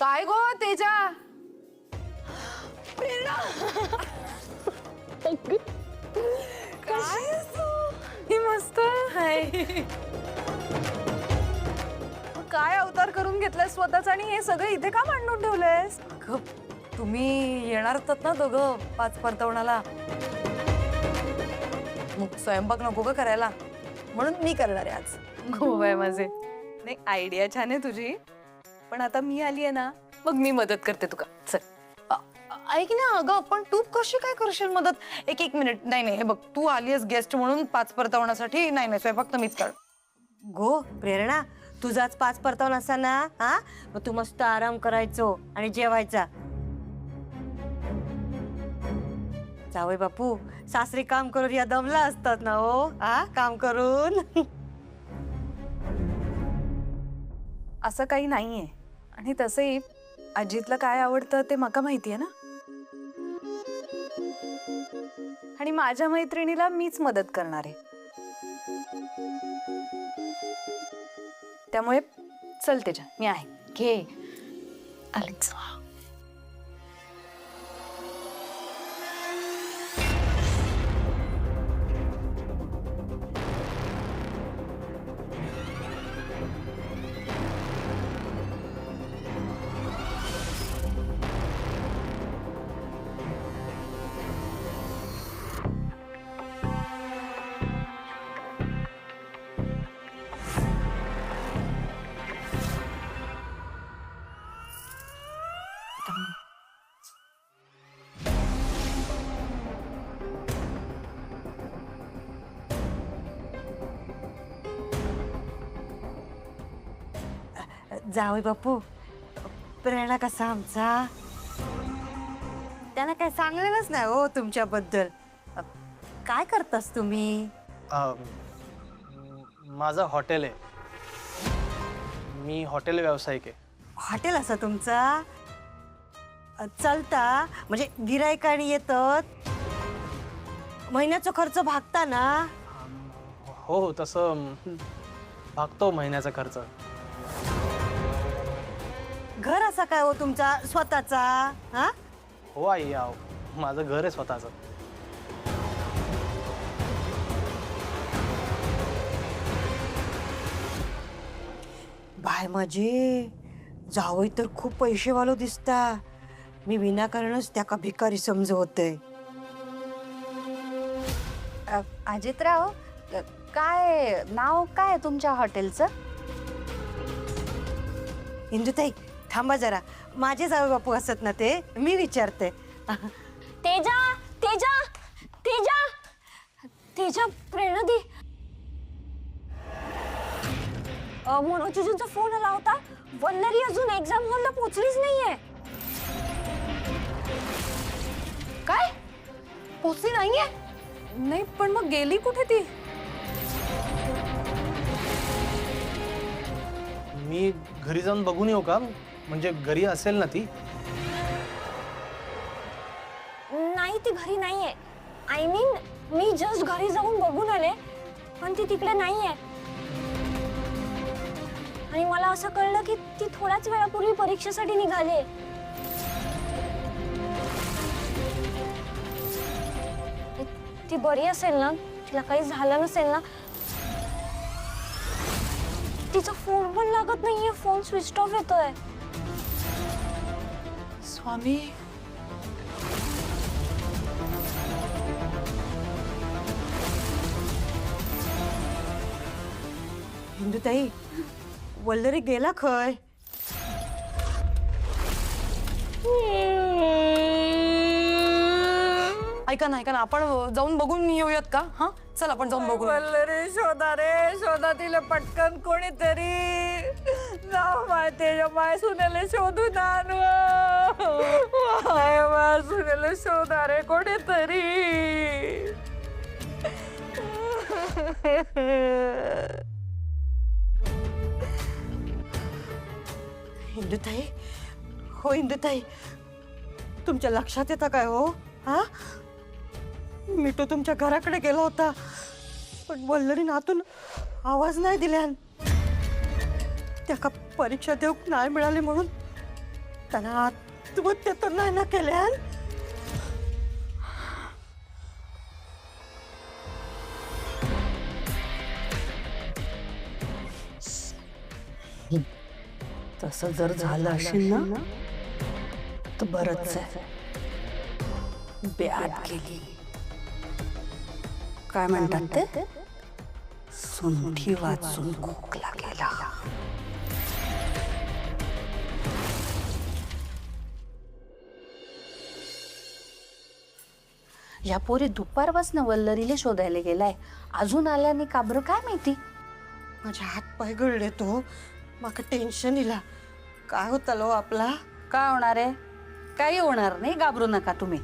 काय गो तेजा? काय ही मस्त आहे. काय अवतार करून घेतलाय स्वतःच आणि हे सगळं इथे का मांडून ठेवलंयस? तुम्ही येणार होतात ना दोघं 5 परतवणाला. मग स्वयंपाक नको का करायला, म्हणून मी करणार आहे आज. गोवाय माझे. नाही, आयडिया छान आहे तुझी, पण आता मी आली आहे ना, मग मी मदत करते तुका. चल ऐक ना अगं, पण तू कशी काय करशील मदत? एक मिनिट. नाही हे बघ, तू आली आहेस गेस्ट म्हणून 5 परतवण्यासाठी. नाही स्वयंपाक तर मीच कर. गो प्रेरणा, तुझाच 5 परतावून असा ना, हा मग तू मस्त आराम करायचो आणि जेवायचा. जावई बापू, सासरी काम करून या दमला असतात ना हो, हा काम करून. असं काही नाहीये, आणि तसंही अजितला काय आवडतं ते माका माहितीये ना, आणि माझ्या मैत्रिणीला मीच मदत करणार आहे. त्यामुळे चल तेजा, मी आहे. घे आलीच. जावई बापू, प्रेरणा कसा आमचा, त्यांना काय सांगलेलंच नाही हो तुमच्याबद्दल. काय करतास तुम्ही? माझं हॉटेल आहे. मी हॉटेल व्यावसायिक आहे. हॉटेल असं तुमचा चलता, म्हणजे गिरायकाणी येतात, महिन्याचा खर्च भागता ना? हो तसं भागतो महिन्याचा खर्च. घर असा काय हो तुमचा स्वतःचा? हा हो आई, माझं घर आहे स्वतःचं. बाय माझे जावई तर खूप पैसेवालो दिसता. मी विनाकारणच त्या का भिकारी समजवते. अजितराव, काय नाव काय तुमच्या हॉटेलचं? इंदुताई थांबा जरा, माझे जावई बापू असत ना ते, मी विचारते. तेजा, तेजा, तेजा, तेजा, प्रेरणा दी. मनोजींचा फोन आला होता. वल्लरी अजून एक्झाम हॉलला पोहोचलीच नाहीये. काय पोचली नाहीये? नाही, पण मग गेली कुठे ती? मी घरी जाऊन बघून येऊ का? म्हणजे घरी असेल ना ती? नाही, ती घरी नाहीये. आय मीन, मी जस्ट घरी जाऊन बघून आले, पण ती तिकडे नाहीये. आणि मला असं कळलं की ती थोड्याच वेळापूर्वी परीक्षेसाठी निघाली. ती बरी असेल ना? तिला काही झालं नसेल ना? तिचा फोन पण लागत नाहीये, फोन स्विच ऑफ येतोय. स्वामी, इंदुताई, वल्लरी गेला खय? ऐका ना आपण जाऊन बघून येऊयात का? हा चल, आपण जाऊन बघू. वल्लरी शोधा रे, शोधा तिला पटकन कोणीतरी. जाऊ माय तेजा, माय सुनेला शोधून आणू. माय सुनेला शोधा रे कोणीतरी. इंदुताई, हो इंदुताई, तुमच्या लक्षात येतं काय हो? हा, मी तो तुमच्या घराकडे गेला होता, पण वल्लरीन आतून आवाज नाही दिल्यान. त्या का परीक्षा देऊक नाही मिळाली म्हणून त्यांना आत्महत्या तर नाही ना केल्या? तसं जर झालं असेल ना तर बरंच आहे. ब्याद गेली. काय म्हणतात ते? सुंठी वाचून खोकला गेला. या पोरी दुपारपासून वल्लरीला शोधायला गेलाय, अजून आल्या नाही का बरं काय माहिती. माझे हात पाय गळले तो. माका टेन्शन इला. काय होतलो आपला? काय होणार आहे? काही होणार नाही, घाबरू नका तुम्ही.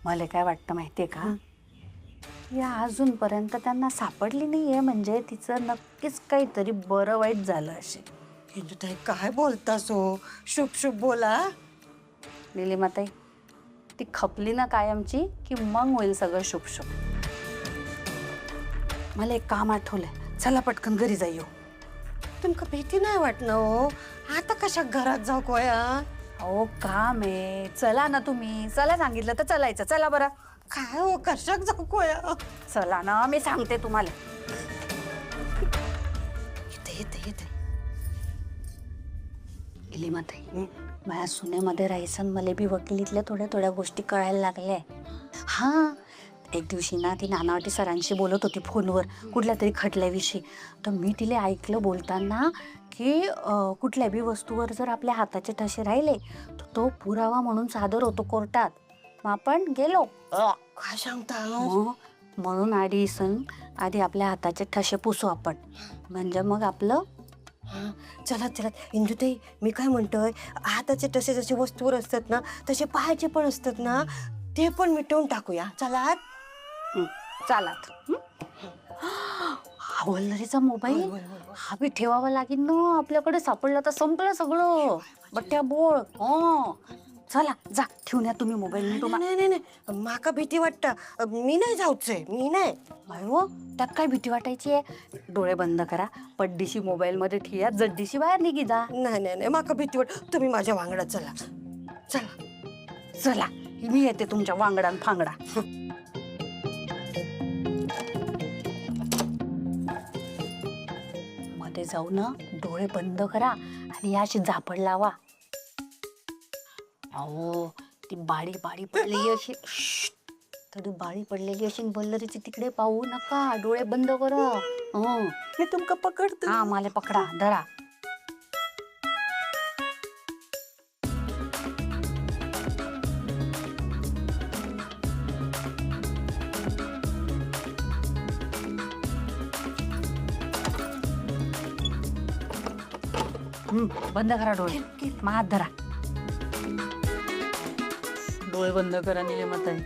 मला काय वाटतं माहितीये का, या अजूनपर्यंत त्यांना सापडली नाहीये म्हणजे तिचं नक्कीच काहीतरी बरं वाईट झालं असेल. इंदुताई काय बोलतास हो? शुभ शुभ बोला. निलिमाताई, ती खपली ना कायमची की मग होईल सगळं शुभ शुभ. मला एक काम आठवलंय, चला पटकन घरी जाऊ. तुमका भीती नाही वाटणं हो? आता कशा घरात जाऊ कोया? अहो काम आहे, चला ना तुम्ही. चला सांगितलं तर चलायचं. चला बरं. काय हो कशाक जाऊ कोया? चला ना, मी सांगते तुम्हाला. येते येते येते. निलिमाताई, माझ्या सुनेमध्ये राहायचं मला बी वकिलीतल्या थोड्या थोड्या गोष्टी कळायला लागल्या. हां, एक दिवशी ना ती नानावटी सरांशी बोलत होती फोनवर कुठल्या तरी खटल्याविषयी. तर मी तिला ऐकलं बोलताना की कुठल्या बी वस्तूवर जर आपल्या हाताचे ठसे राहिले तर तो पुरावा म्हणून सादर होतो कोर्टात. मग आपण गेलो. काय सांगता? म्हणून आधी आपल्या हाताचे ठसे पुसू आपण, म्हणजे मग आपलं. चला चला इंदुताई, मी काय म्हणतोय, हाताचे तसे जसे वस्तूवर असतात ना तसे पायाचे पण असतात ना, ते पण मिटवून टाकूया. चला चालात. हा वल्लरीचा मोबाईल हा बी ठेवावा लागेल ना, आपल्याकडे सापडला तर संपलं सगळं. बट्ट्या बोळ. चला जा, ठेवून या तुम्ही मोबाईल. नाही नाही नाही, माका भीती वाटतं. मी नाही जाऊचे, मी नाही. हो, त्यात काय भीती वाटायची आहे? डोळे बंद करा, पड्डीशी मोबाईल मध्ये ठेया, जड्डीशी बाहेर निघी जा. नाही नाही नाही, माका भीती वाट. तुम्ही माझ्या वांगडा चला. चला चला, मी येते तुमच्या वांगडान फांगडा. मध्ये जाऊ ना, डोळे बंद करा आणि याशी झापड लावा. अहो, ती बाळी पडलेली अशी, तरी बाळी पडलेली अशी वल्लरीची तिकडे पाहू नका, डोळे बंद करा. मी तुमका पकडतो. हा, मला पकडा, धरा. बंद करा डोळे, मग हात धरा. डोळे बंद करा निलिमाताई.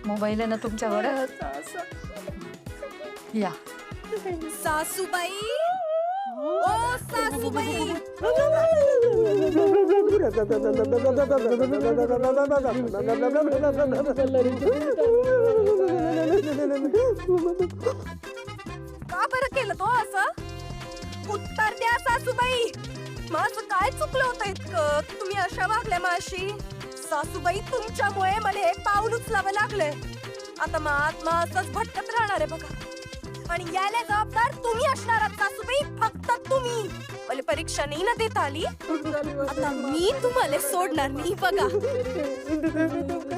मोबाईल आहे ना तुमच्याकडे? या. सासूबाई, ओ सासूबाई. का बरं केलं तो असं? उत्तर द्या सासूबाई. माझं काय चुकलं होतं इतकं तुम्ही अशा वागल्या माशी? सासूबाई, तुमच्यामुळे मला एक पाऊल उचलावं लागलंय. आता मग आत्मा असंच भटकत राहणार आहे बघा. आणि यायला जबाबदार तुम्ही असणार आहात सासूबाई, फक्त तुम्ही. मला परीक्षा नाही ना देता आली, आता मी तुम्हाला सोडणार नाही बघा.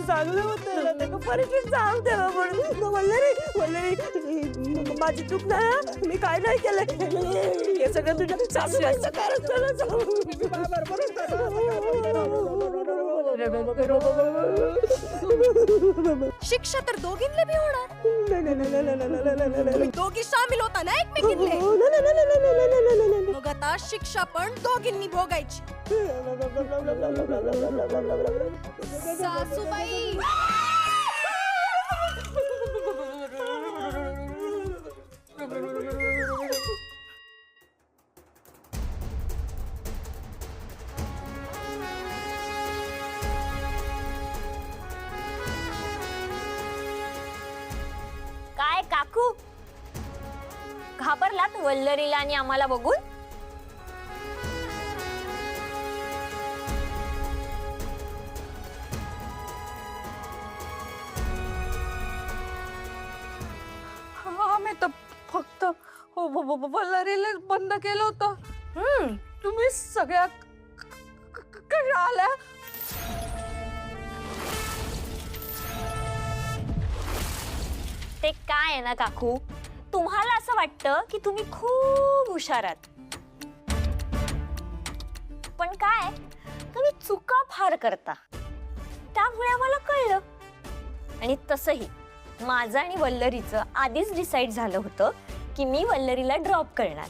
चांगलं होतं परीक्षेत जाऊ द्यावं म्हणून. वल्लरी, माझी चूक नाही, मी काय नाही केलं. हे सगळं तुझ्या सासूबाईचं कारण. शिक्षा तर दोघींना बी होणार. दोघी सामील होता ना एकमेकींले. मग आता शिक्षा पण दोघींनी भोगायची. सासूबाई, काय काकू, घाबरलात वल्लरीला आणि आम्हाला बघून? हो वल्लरीला बंद केलं होतं. तुम्ही सगळ्या कशा आल्या? ते काय आहे ना काकू, तुम्हाला असं वाटतं की तुम्ही खूप हुशार आहात, पण काय तुम्ही चुका फार करता, त्यामुळे आम्हाला कळलं. आणि तसंही माझं आणि वल्लरीचं आधीच डिसाईड झालं होतं की मी वल्लरीला ड्रॉप करणार.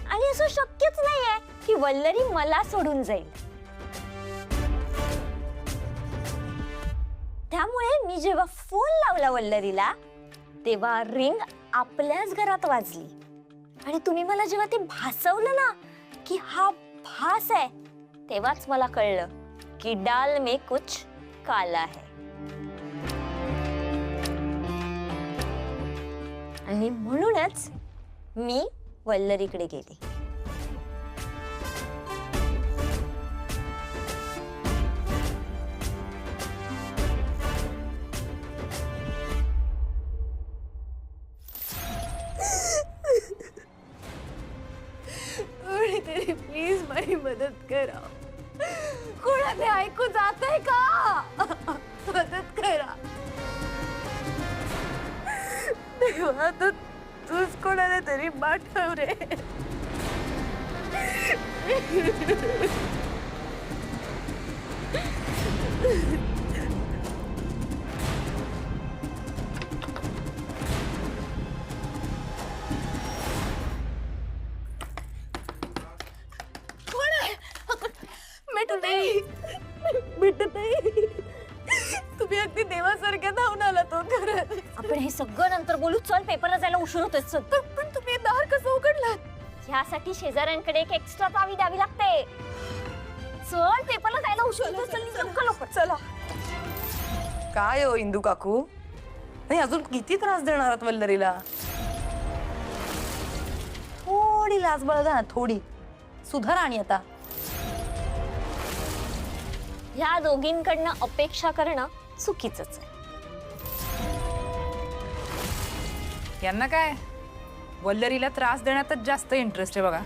आणि असं शक्यच नाहीये की वल्लरी मला सोडून जाईल. त्यामुळे मी जेव्हा फोन लावला वल्लरीला तेव्हा रिंग आपल्याच घरात वाजली. आणि तुम्ही मला जेव्हा ते भासवलं ना की हा भास आहे, तेव्हाच मला कळलं की डाल में कुछ काला है. आणि म्हणूनच मी वल्लरीकडे गेले. कोणीतरी प्लीज माझी मदत करा. कोणाने ऐकू जातंय का? मदत करा देवा, तूच कोणाला तरी पाठव रे. तुम्ही अगदी देवासारख्या धावून आला तो घरात. आपण हे सगळं नंतर बोलू. चल, पेपरला जायला उशीर होतोय. चल. पण तुम्ही दार कसं उघडलात? ह्यासाठी शेजाऱ्यांकडे एक एक्स्ट्रा चावी द्यावी लागते. चल, पेपरला जायला उशीर होतोय. चल, लवकर लवकर. चला. काय हो इंदू काकू, नाही अजून किती त्रास देणार आहात वल्लरीला? थोडी लाज बाळगा ना, थोडी सुधारा. आणि आता ह्या दोघींकडनं अपेक्षा करणं चुकीचंच आहे. यांना काय वल्लरीला त्रास देण्यातच जास्त इंटरेस्ट आहे बघा.